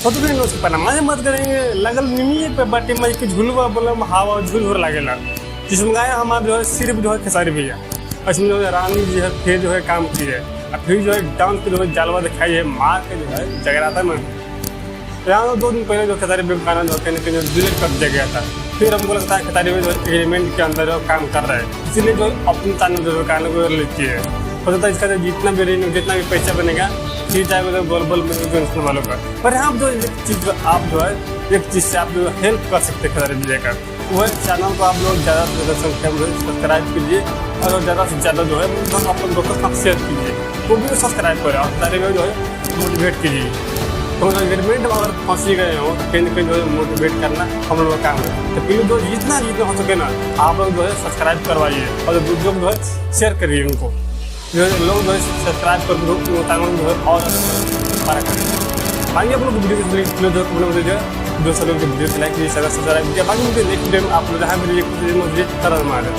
होतो की नाही पण माझ्या मत करेंगे लगल निमी पे बाटी में एक झुलवा बोला हवा झुल हो लगेला जिसमें गाय हमारा जो है सिर्फ जो है खेसारी भैया उसमें जो है रानी जी है फिर जो है काम की है और फिर जो है डांस के जो है जालवा दिखाई है मार के जो है जगराता में यहाँ 2 दिन पहले जो खेसारी भैया गाना जो कहीं डिलीट कर दिया गया था। फिर हमको लगता है खेसारी भैया जो एग्रीमेंट के अंदर जो काम कर रहा है इसीलिए जो अपने चैनल जो गाने को लेती है हो सकता है इसका जितना भी पैसा बनेगा फिर चाहे ग्लोबल में वालों का। पर यहाँ जो एक चीज़ जो आप जो है एक चीज़ से आप जो हेल्प कर सकते हैं खेसारी भैया का वो है चैनल को आप लोग ज़्यादा से ज़्यादा संख्या में सब्सक्राइब कीजिए और ज़्यादा से ज़्यादा जो है अपने दोस्तों के साथ शेयर कीजिए वो भी सब्सक्राइब करें और खेसारी भैया जो है मोटिवेट कीजिए। तो एग्रीमेंट में अगर फंसी गए हो तो कहीं ना कहीं जो है मोटिवेट करना हम लोग का काम है। तो प्लीज जो जितना हो सके ना आप लोग जो है सब्सक्राइब करवाइए और दूसरों को जो है शेयर करिए उनको जो है लोग जो है सब्सक्राइब कर जो है और पारा करें। बाकी आप लोग वीडियो जो है दूसरे लोग वीडियो को लाइक कीजिए सब्सक्राइब कीजिए। बाकी मुझे नेक्स्ट वीडियो में आप लोग जहाँ भी मुझे तरह मारे।